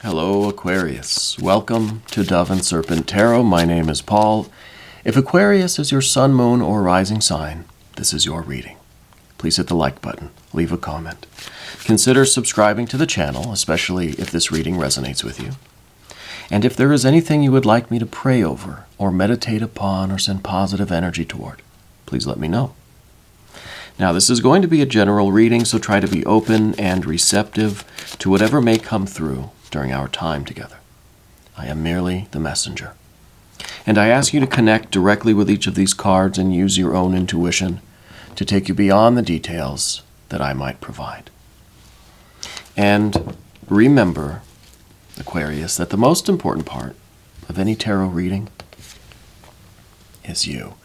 Hello, Aquarius. Welcome to Dove and Serpent Tarot. My name is Paul. If Aquarius is your sun, moon, or rising sign, this is your reading. Please hit the like button. Leave a comment. Consider subscribing to the channel, especially if this reading resonates with you. And if there is anything you would like me to pray over, or meditate upon, or send positive energy toward, please let me know. Now, this is going to be a general reading, so try to be open and receptive to whatever may come through during our time together. I am merely the messenger. And I ask you to connect directly with each of these cards and use your own intuition to take you beyond the details that I might provide. And remember, Aquarius, that the most important part of any tarot reading is you.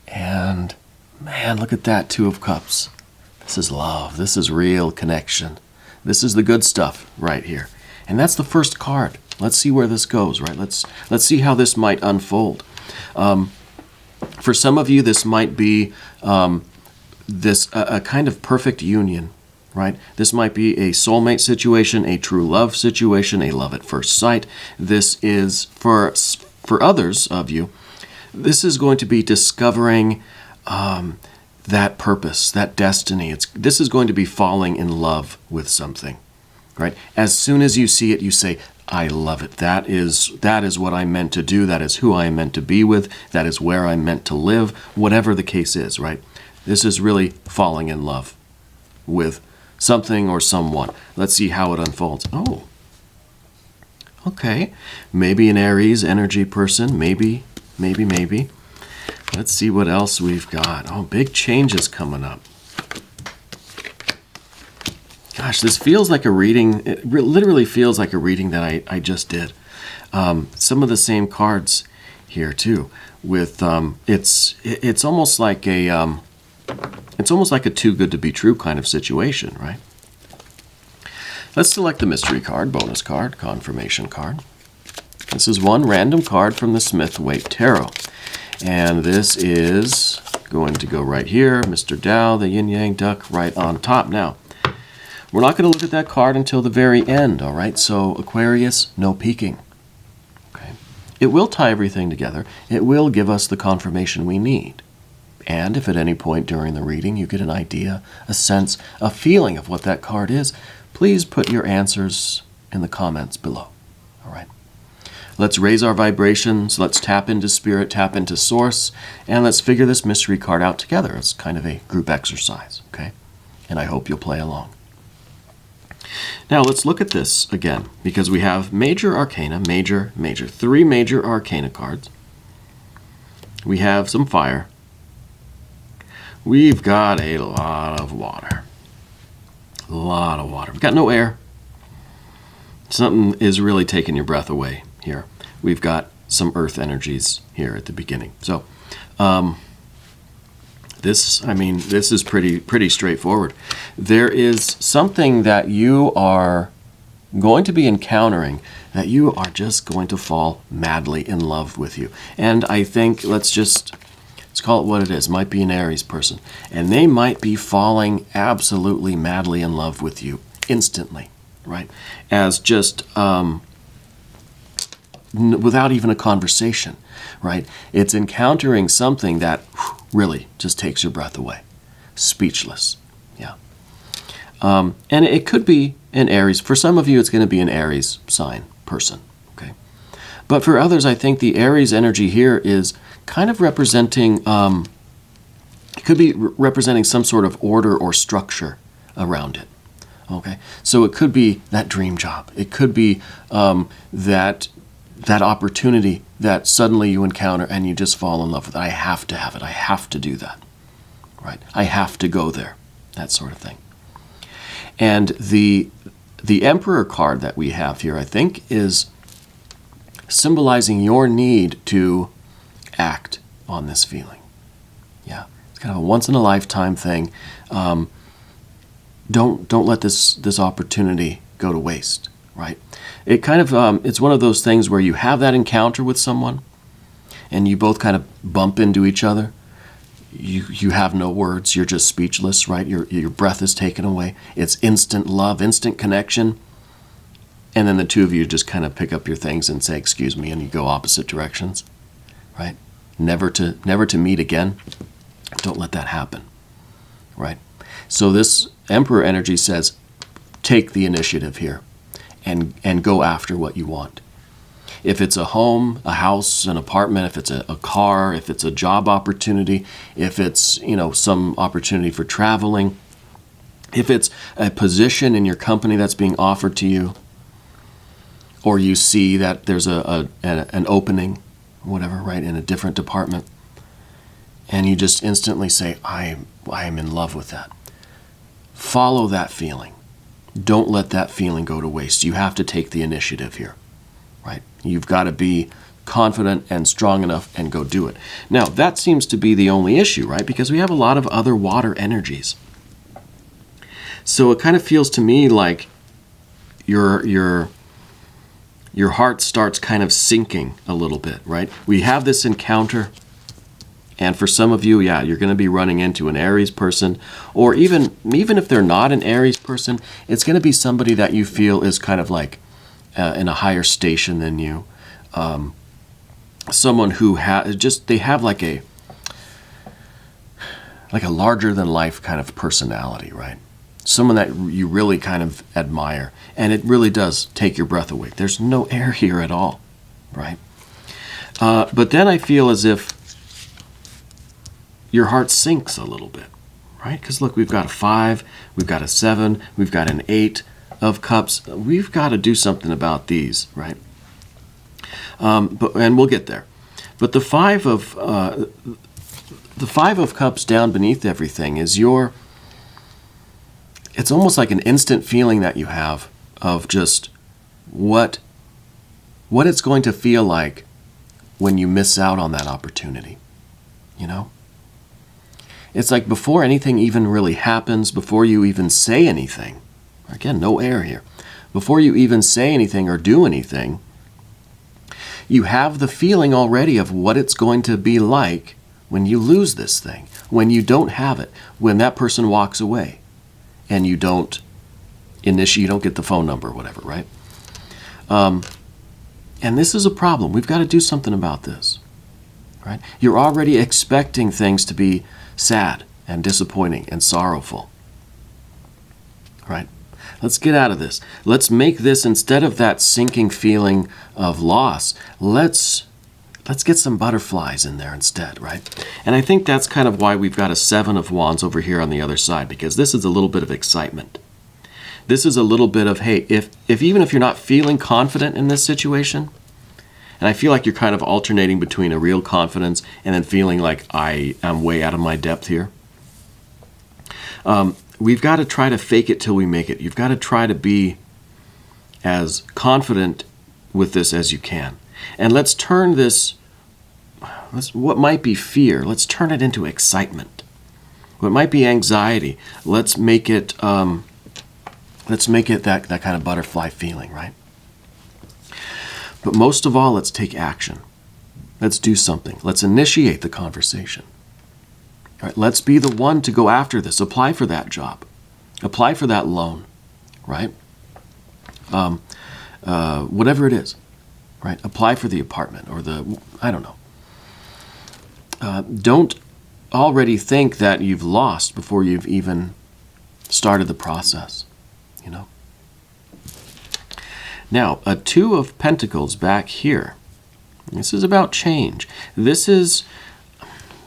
And man, look at that Two of Cups. This is love. This is real connection. This is the good stuff right here. And that's the first card. Let's see where this goes, right? Let's see how this might unfold. For some of you, this might be a kind of perfect union, right? This might be a soulmate situation, a true love situation, a love at first sight. This is, for others of you, this is going to be discovering that purpose, that destiny. This is going to be falling in love with something, right? As soon as you see it, you say, I love it. That is what I'm meant to do. That is who I am meant to be with. That is where I'm meant to live, whatever the case is, right? This is really falling in love with something or someone. Let's see how it unfolds. Oh, okay. Maybe an Aries energy person. Maybe. Let's see what else we've got. Oh, big changes coming up. Gosh, this feels like a reading. It literally feels like a reading that I just did. Some of the same cards here too. With it's almost like a too good to be true kind of situation, right? Let's select the mystery card, bonus card, confirmation card. This is one random card from the Smith-Waite Tarot. And this is going to go right here. Mr. Tao, the yin-yang duck, right on top. Now, we're not going to look at that card until the very end, all right? So, Aquarius, no peeking. Okay. It will tie everything together. It will give us the confirmation we need. And if at any point during the reading you get an idea, a sense, a feeling of what that card is, please put your answers in the comments below, all right? Let's raise our vibrations, let's tap into spirit, tap into source, and let's figure this mystery card out together. It's kind of a group exercise, okay? And I hope you'll play along. Now let's look at this again, because we have major arcana, three major arcana cards. We have some fire. We've got a lot of water. A lot of water. We've got no air. Something is really taking your breath away here. We've got some earth energies here at the beginning. So this is pretty straightforward. There is something that you are going to be encountering that you are just going to fall madly in love with you. And I think let's call it what it is. Might be an Aries person. And they might be falling absolutely madly in love with you instantly, right? As just without even a conversation, right? It's encountering something that really just takes your breath away. Speechless, yeah. And it could be an Aries. For some of you, it's going to be an Aries sign person, okay? But for others, I think the Aries energy here is kind of representing, it could be representing some sort of order or structure around it, okay? So it could be that dream job. It could be that opportunity that suddenly you encounter and you just fall in love with it. I have to have it. I have to do that, right? I have to go there, that sort of thing. And the Emperor card that we have here, I think, is symbolizing your need to act on this feeling. Yeah, it's kind of a once-in-a-lifetime thing. Don't let this opportunity go to waste, right? It kind of it's one of those things where you have that encounter with someone, and you both kind of bump into each other. You have no words. You're just speechless, right? Your breath is taken away. It's instant love, instant connection. And then the two of you just kind of pick up your things and say, excuse me, and you go opposite directions, right? Never to meet again. Don't let that happen, right? So this Emperor energy says, take the initiative here and go after what you want. If it's a home, a house, an apartment, if it's a car, if it's a job opportunity, if it's, some opportunity for traveling, if it's a position in your company that's being offered to you, or you see that there's an opening, whatever, right, in a different department, and you just instantly say, I am in love with that. Follow that feeling. Don't let that feeling go to waste. You have to take the initiative here, right? You've got to be confident and strong enough and go do it. Now, that seems to be the only issue, right? Because we have a lot of other water energies. So it kind of feels to me like your heart starts kind of sinking a little bit, right? We have this encounter, and for some of you, you're going to be running into an Aries person, or even if they're not an Aries person, it's going to be somebody that you feel is kind of like in a higher station than you. Someone who they have like a larger than life kind of personality, right? Someone that you really kind of admire, and it really does take your breath away. There's no air here at all, right? But then I feel as if your heart sinks a little bit, right? Because look, we've got a 5, we've got a 7, we've got an 8 of cups. We've got to do something about these, right? And we'll get there. But the 5 of cups down beneath everything is it's almost like an instant feeling that you have of just what it's going to feel like when you miss out on that opportunity, It's like before anything even really happens, before you even say anything, again, no air here, before you even say anything or do anything, you have the feeling already of what it's going to be like when you lose this thing, when you don't have it, when that person walks away and you don't get the phone number or whatever, right? And this is a problem. We've got to do something about this, right? You're already expecting things to be sad and disappointing and sorrowful, right? Let's get out of this. Let's make this, instead of that sinking feeling of loss, let's get some butterflies in there instead, right? And I think that's kind of why we've got a 7 of wands over here on the other side, because this is a little bit of excitement. This is a little bit of, hey, if even if you're not feeling confident in this situation, and I feel like you're kind of alternating between a real confidence and then feeling like I am way out of my depth here, we've got to try to fake it till we make it. You've got to try to be as confident with this as you can. And let's turn this, what might be fear, let's turn it into excitement. What might be anxiety, let's make it that kind of butterfly feeling, right? But most of all, let's take action. Let's do something. Let's initiate the conversation. All right, let's be the one to go after this. Apply for that job. Apply for that loan, right? Whatever it is, right? Apply for the apartment or I don't know. Don't already think that you've lost before you've even started the process, Now, a 2 of Pentacles back here. This is about change. This is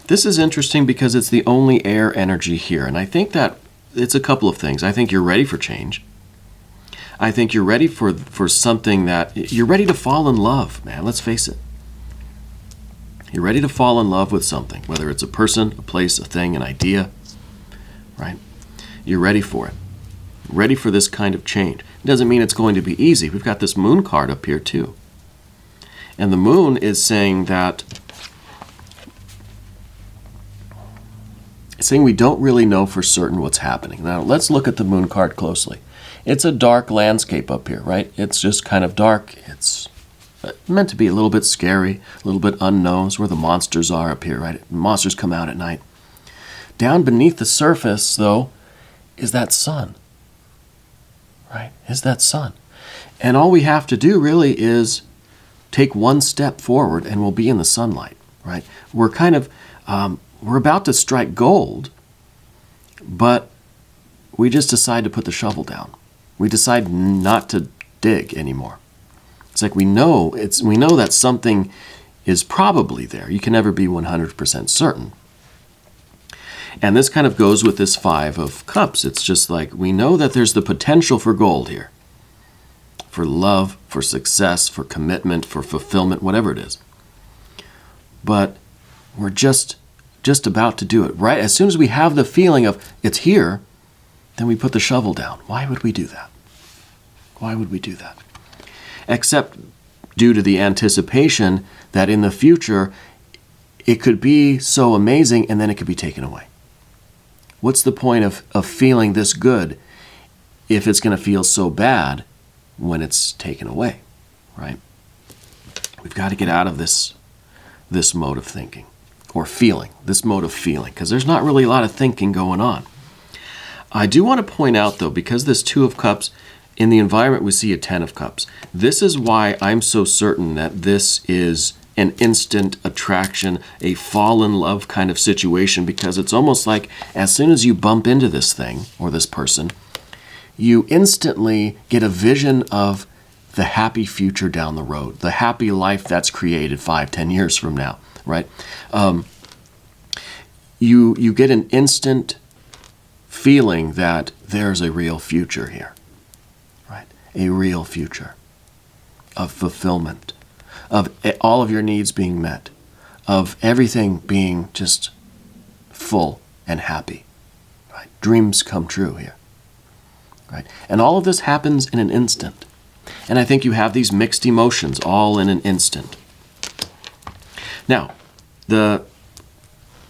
interesting because it's the only air energy here. And I think that it's a couple of things. I think you're ready for change. I think you're ready for something you're ready to fall in love, man. Let's face it. You're ready to fall in love with something, whether it's a person, a place, a thing, an idea, right? You're ready for it. Ready for this kind of change. It doesn't mean it's going to be easy. We've got this moon card up here too. And the moon is saying that, we don't really know for certain what's happening. Now, let's look at the moon card closely. It's a dark landscape up here, right? It's just kind of dark. It's meant to be a little bit scary, a little bit unknown. It's where the monsters are up here, right? Monsters come out at night. Down beneath the surface, though, is that sun, right? Is that sun. And all we have to do really is take one step forward and we'll be in the sunlight, right? We're kind of, we're about to strike gold, but we just decide to put the shovel down. We decide not to dig anymore. It's like we know that something is probably there. You can never be 100% certain. And this kind of goes with this Five of Cups. It's just like we know that there's the potential for gold here. For love, for success, for commitment, for fulfillment, whatever it is. But we're just about to do it, right? As soon as we have the feeling of it's here, then we put the shovel down. Why would we do that? Why would we do that? Except due to the anticipation that in the future, it could be so amazing and then it could be taken away. What's the point of feeling this good if it's going to feel so bad when it's taken away, right? We've got to get out of this mode of thinking or feeling, this mode of feeling, because there's not really a lot of thinking going on. I do want to point out, though, because this Two of Cups, in the environment we see a Ten of Cups. This is why I'm so certain that this is an instant attraction, a fall in love kind of situation, because it's almost like as soon as you bump into this thing or this person, you instantly get a vision of the happy future down the road, the happy life that's created 5-10 years from now, right? You get an instant feeling that there's a real future here, right? A real future of fulfillment, of all of your needs being met, of everything being just full and happy, right? Dreams come true here, right? And all of this happens in an instant. And I think you have these mixed emotions all in an instant. Now,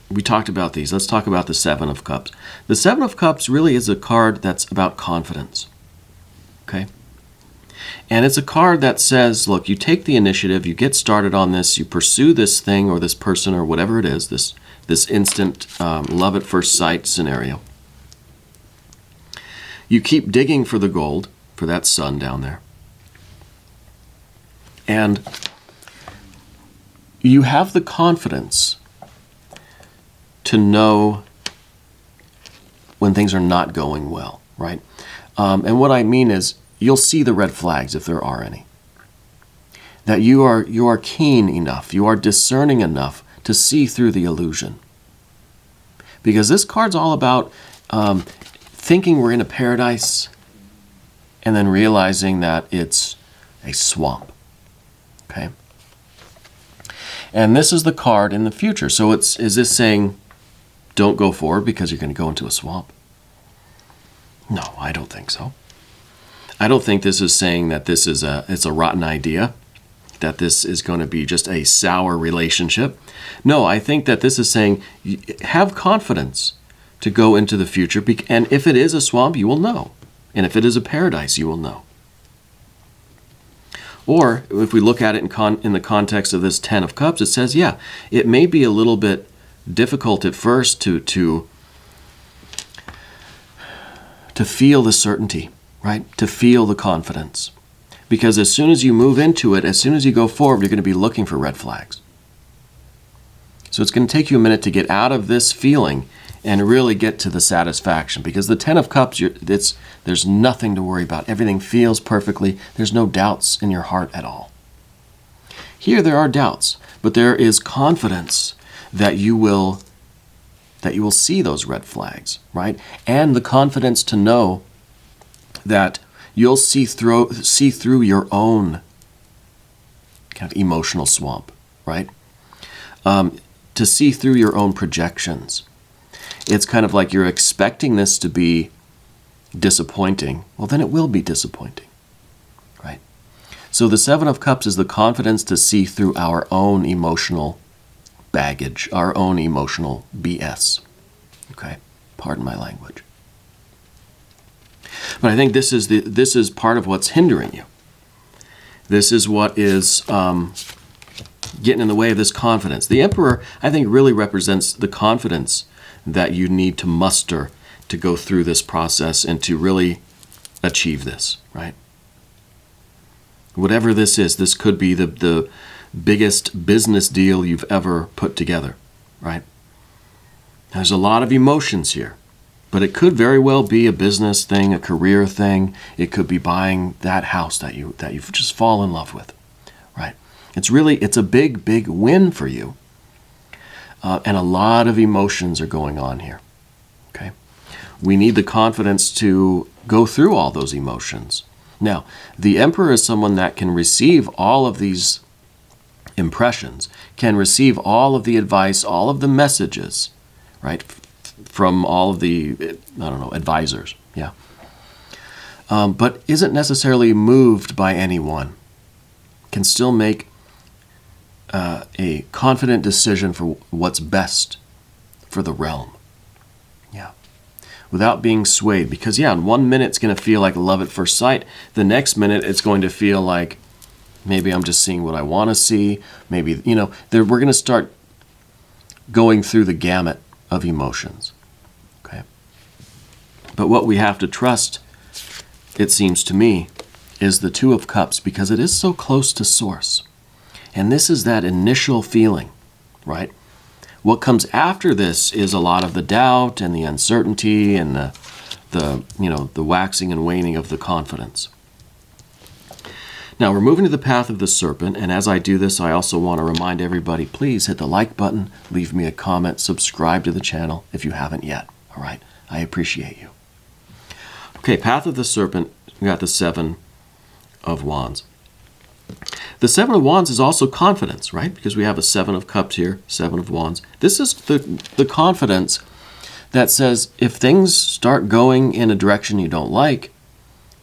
we talked about these. Let's talk about the Seven of Cups. The Seven of Cups really is a card that's about confidence, okay? And it's a card that says, look, you take the initiative, you get started on this, you pursue this thing or this person or whatever it is, this instant love at first sight scenario. You keep digging for the gold, for that sun down there. And you have the confidence to know when things are not going well, right? And what I mean is, you'll see the red flags if there are any. That you are keen enough, you are discerning enough to see through the illusion. Because this card's all about thinking we're in a paradise and then realizing that it's a swamp. Okay? And this is the card in the future. So is this saying, don't go forward because you're going to go into a swamp? No, I don't think so. I don't think this is saying that it's a rotten idea, that this is going to be just a sour relationship. No, I think that this is saying have confidence to go into the future, and if it is a swamp, you will know. And if it is a paradise, you will know. Or if we look at it in the context of this Ten of Cups, it says, yeah, it may be a little bit difficult at first to feel the certainty, right? To feel the confidence. Because as soon as you move into it, as soon as you go forward, you're going to be looking for red flags. So it's going to take you a minute to get out of this feeling and really get to the satisfaction. Because the Ten of Cups, there's nothing to worry about. Everything feels perfectly. There's no doubts in your heart at all. Here there are doubts, but there is confidence that you will see those red flags, right? And the confidence to know that you'll see through your own kind of emotional swamp, right? To see through your own projections. It's kind of like you're expecting this to be disappointing. Well, then it will be disappointing, right? So the Seven of Cups is the confidence to see through our own emotional baggage, our own emotional BS. Okay? Pardon my language. But I think this is part of what's hindering you. This is what is getting in the way of this confidence. The Emperor, I think, really represents the confidence that you need to muster to go through this process and to really achieve this, right? Whatever this is, this could be the biggest business deal you've ever put together, right? There's a lot of emotions here, but it could very well be a business thing, a career thing. It could be buying that house that you've just fallen in love with, right? It's a big, big win for you. And a lot of emotions are going on here, okay? We need the confidence to go through all those emotions. Now, the Emperor is someone that can receive all of these impressions, can receive all of the advice, all of the messages, right, from all of the, advisors, yeah. But isn't necessarily moved by anyone. Can still make a confident decision for what's best for the realm. Yeah. Without being swayed. Because, in 1 minute it's going to feel like love at first sight. The next minute it's going to feel like maybe I'm just seeing what I want to see. Maybe, we're going to start going through the gamut of emotions. Okay. But what we have to trust, it seems to me, is the Two of Cups, because it is so close to source. And this is that initial feeling, right? What comes after this is a lot of the doubt and the uncertainty and the waxing and waning of the confidence. Now we're moving to the path of the serpent, and as I do this, I also want to remind everybody, please hit the like button, leave me a comment, subscribe to the channel if you haven't yet. All right, I appreciate you. Okay, path of the serpent, we got the Seven of Wands. The Seven of Wands is also confidence, right? Because we have a Seven of Cups here, Seven of Wands. This is the confidence that says if things start going in a direction you don't like,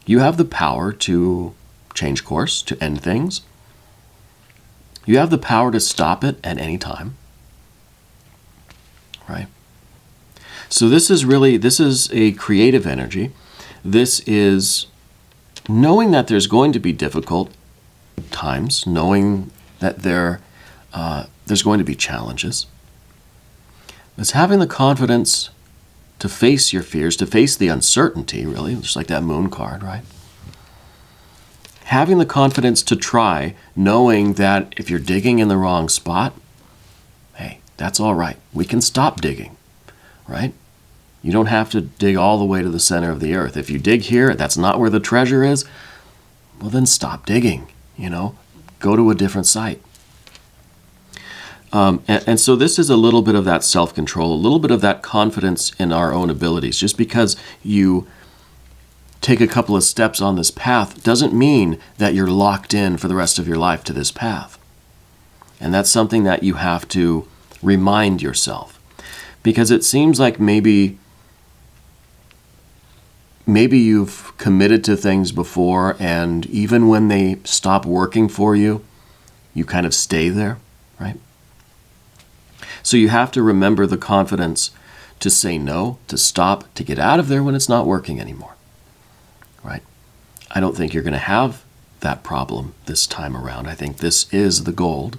you have the power to change course, to end things. You have the power to stop it at any time, right? So this is a creative energy. This is knowing that there's going to be difficult times, knowing that there's going to be challenges. It's having the confidence to face your fears, to face the uncertainty, really, just like that Moon card, right? Having the confidence to try, knowing that if you're digging in the wrong spot, hey, that's all right. We can stop digging, right? You don't have to dig all the way to the center of the earth. If you dig here, that's not where the treasure is, well, then stop digging, go to a different site. And so this is a little bit of that self-control, a little bit of that confidence in our own abilities. Just because you take a couple of steps on this path doesn't mean that you're locked in for the rest of your life to this path. And that's something that you have to remind yourself. Because it seems like maybe you've committed to things before, and even when they stop working for you, you kind of stay there, right? So you have to remember the confidence to say no, to stop, to get out of there when it's not working anymore, right? I don't think you're going to have that problem this time around. I think this is the gold.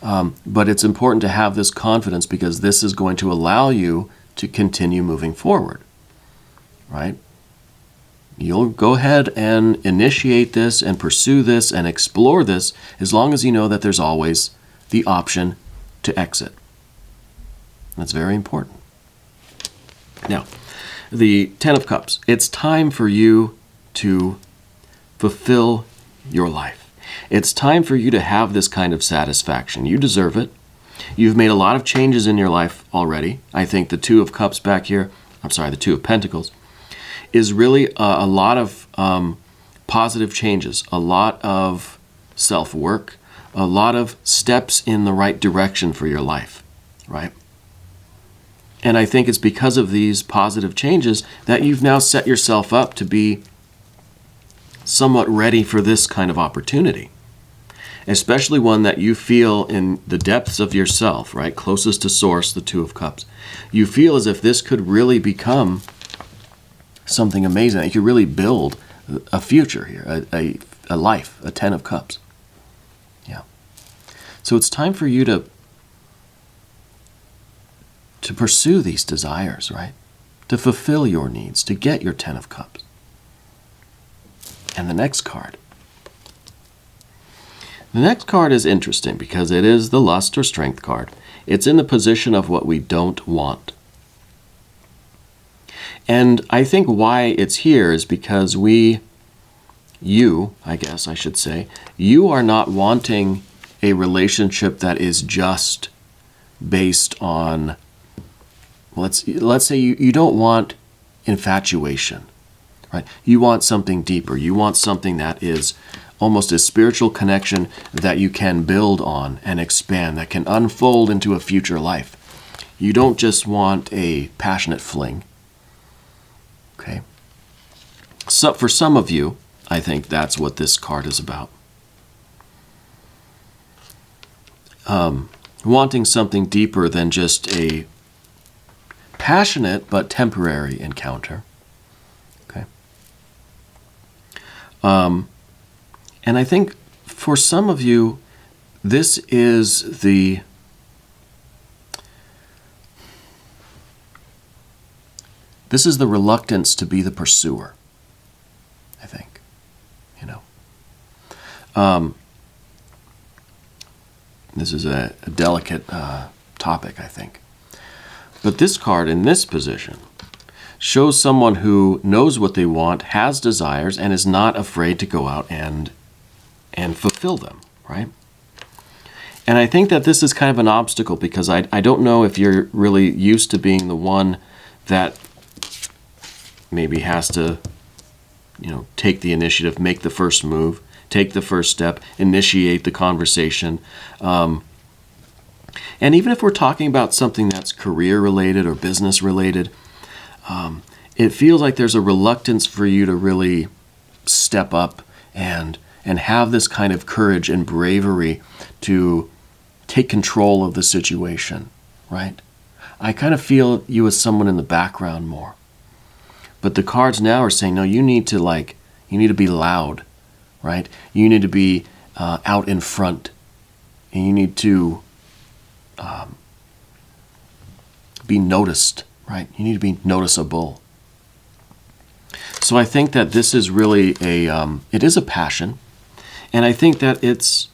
But it's important to have this confidence because this is going to allow you to continue moving forward, right? You'll go ahead and initiate this and pursue this and explore this as long as you know that there's always the option to exit. That's very important. Now, the Ten of Cups. It's time for you to fulfill your life. It's time for you to have this kind of satisfaction. You deserve it. You've made a lot of changes in your life already. I think the Two of Cups back here, the Two of Pentacles, is really a lot of positive changes, a lot of self-work, a lot of steps in the right direction for your life, right? And I think it's because of these positive changes that you've now set yourself up to be somewhat ready for this kind of opportunity, especially one that you feel in the depths of yourself, right? Closest to source, the Two of Cups. You feel as if this could really become something amazing. You could really build a future here, a life, a Ten of Cups. Yeah. So it's time for you to pursue these desires, right? To fulfill your needs, to get your Ten of Cups. And the next card, The next card is interesting because it is the lust or strength card. It's in the position of what we don't want. And I think why it's here is because you, I guess I should say, you are not wanting a relationship that is just based on, let's say you don't want infatuation, right? You want something deeper. You want something that is almost a spiritual connection that you can build on and expand, that can unfold into a future life. You don't just want a passionate fling. Okay? So for some of you, I think that's what this card is about. Wanting something deeper than just a passionate but temporary encounter. Okay? And I think for some of you, this is the reluctance to be the pursuer, I think, you know. This is a delicate topic, I think. But this card in this position shows someone who knows what they want, has desires, and is not afraid to go out and fulfill them, right? And I think that this is kind of an obstacle because I don't know if you're really used to being the one that maybe has to, take the initiative, make the first move, take the first step, initiate the conversation. And even if we're talking about something that's career-related or business-related, it feels like there's a reluctance for you to really step up and have this kind of courage and bravery to take control of the situation, right? I kind of feel you as someone in the background more. But the cards now are saying, no, you need to be loud, right? You need to be out in front. And you need to be noticed, right? You need to be noticeable. So I think that this is really it is a passion. And I think that it's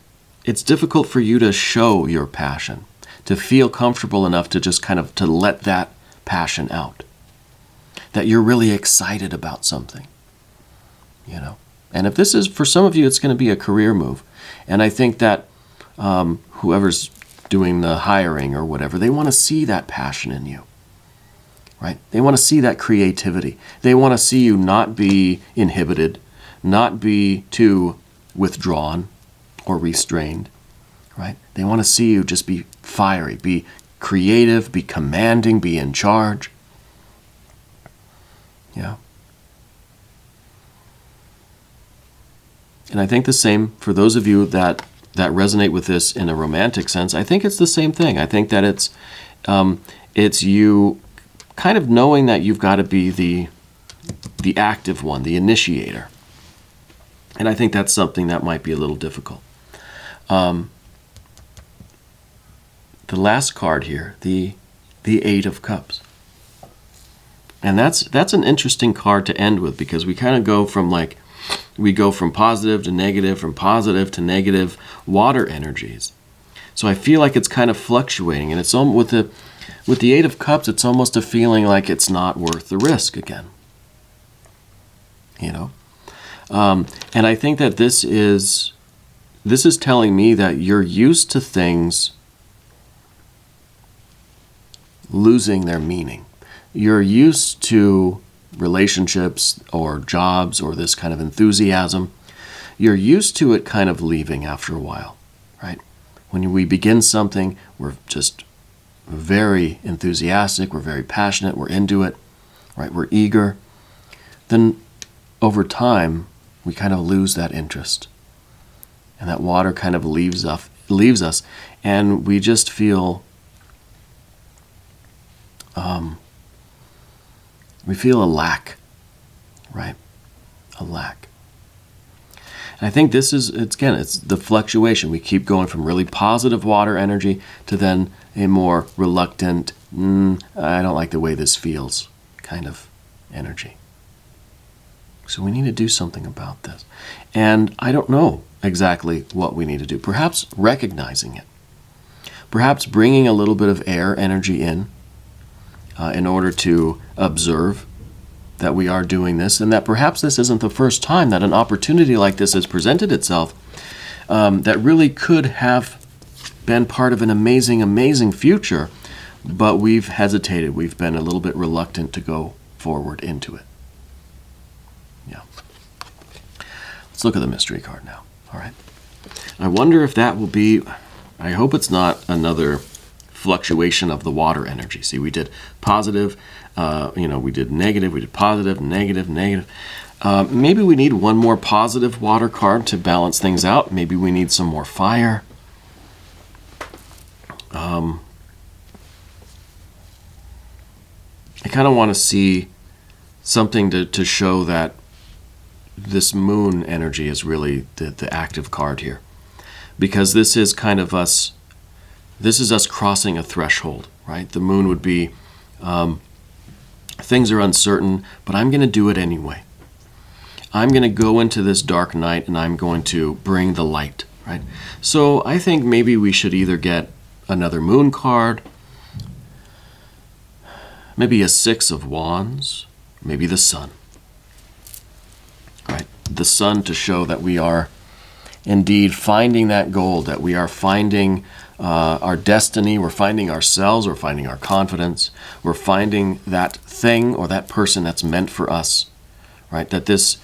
difficult for you to show your passion, to feel comfortable enough to just to let that passion out. That you're really excited about something, And if this is, for some of you, it's going to be a career move. And I think that whoever's doing the hiring or whatever, they want to see that passion in you, right? They want to see that creativity. They want to see you not be inhibited, not be too withdrawn or restrained, right? They want to see you just be fiery, be creative, be commanding, be in charge. Yeah. And I think the same for those of you that resonate with this in a romantic sense. I think it's the same thing. I think that it's you kind of knowing that you've got to be the active one, the initiator. And I think that's something that might be a little difficult. The last card here, the Eight of Cups. And that's an interesting card to end with because we kind of go from from positive to negative, from positive to negative water energies. So I feel like it's kind of fluctuating, and it's with the Eight of Cups, it's almost a feeling like it's not worth the risk again. And I think that this is telling me that you're used to things losing their meaning. You're used to relationships or jobs or this kind of enthusiasm. You're used to it kind of leaving after a while, right? When we begin something, we're just very enthusiastic, we're very passionate, we're into it, right? We're eager. Then over time, we kind of lose that interest. And that water kind of leaves us, and we just feel we feel a lack, right? A lack. And I think it's the fluctuation. We keep going from really positive water energy to then a more reluctant, I don't like the way this feels kind of energy. So we need to do something about this. And I don't know exactly what we need to do. Perhaps recognizing it. Perhaps bringing a little bit of air energy in order to observe that we are doing this, and that perhaps this isn't the first time that an opportunity like this has presented itself that really could have been part of an amazing, amazing future, but we've hesitated. We've been a little bit reluctant to go forward into it. Yeah. Let's look at the mystery card now. All right. I wonder if that will be, I hope it's not another fluctuation of the water energy. See, we did positive, we did negative, we did positive, negative, negative. Maybe we need one more positive water card to balance things out. Maybe we need some more fire. I kind of want to see something to show that this moon energy is really the active card here. Because this is kind of us, this is us crossing a threshold, right? The moon would be, things are uncertain, but I'm going to do it anyway. I'm going to go into this dark night and I'm going to bring the light, right? So I think maybe we should either get another moon card, maybe a 6 of Wands, maybe the sun, right? The sun to show that we are indeed finding that gold, that we are finding our destiny, we're finding ourselves, we're finding our confidence, we're finding that thing or that person that's meant for us, right? That this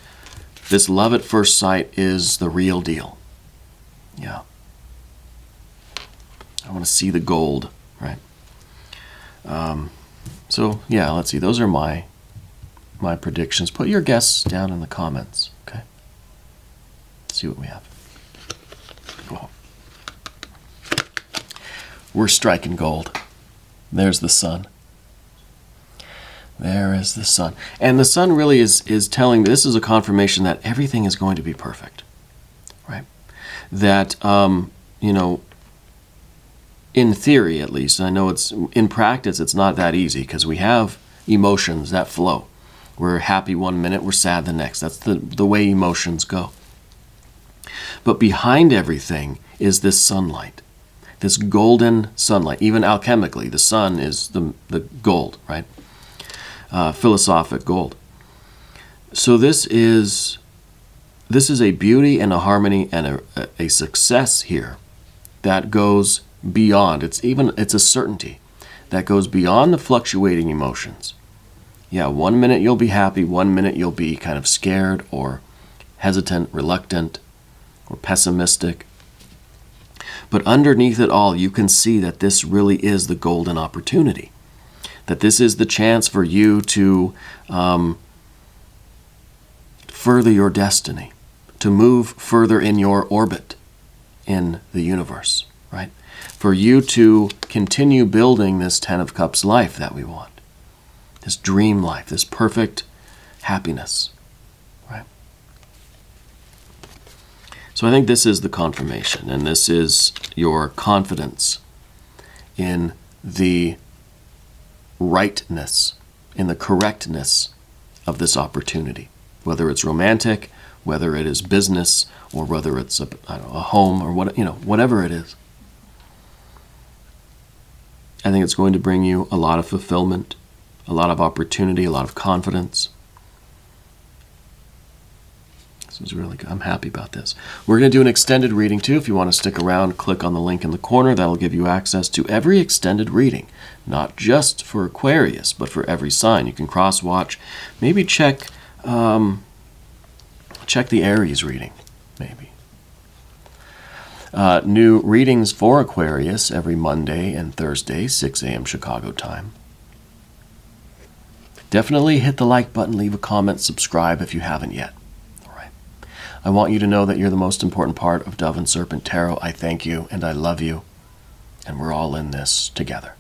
love at first sight is the real deal. Yeah. I want to see the gold, right? So, yeah, let's see. Those are my predictions. Put your guesses down in the comments, okay? Let's see what we have. Whoa. We're striking gold. There's the sun. There is the sun. And the sun really is telling me, this is a confirmation that everything is going to be perfect, right? That, in theory at least, I know it's in practice it's not that easy because we have emotions that flow. We're happy one minute, we're sad the next. That's the way emotions go. But behind everything is this sunlight, this golden sunlight. Even alchemically, the sun is the gold, right? Philosophic gold. So this is a beauty and a harmony and a success here that goes beyond. It's a certainty that goes beyond the fluctuating emotions. Yeah, 1 minute you'll be happy, 1 minute you'll be kind of scared or hesitant, reluctant, or pessimistic. But underneath it all, you can see that this really is the golden opportunity. That this is the chance for you to further your destiny, to move further in your orbit in the universe, right? For you to continue building this 10 of Cups life that we want. This dream life, this perfect happiness, right? So I think this is the confirmation, and this is your confidence in the rightness, in the correctness of this opportunity, whether it's romantic, whether it is business, or whether it's a home, or whatever it is. I think it's going to bring you a lot of fulfillment, a lot of opportunity, a lot of confidence. This is really good. I'm happy about this. We're going to do an extended reading too. If you want to stick around, click on the link in the corner. That'll give you access to every extended reading, not just for Aquarius, but for every sign. You can cross-watch. Maybe check the Aries reading, maybe. New readings for Aquarius every Monday and Thursday, 6 a.m. Chicago time. Definitely hit the like button, leave a comment, subscribe if you haven't yet. All right. I want you to know that you're the most important part of Dove and Serpent Tarot. I thank you and I love you, and we're all in this together.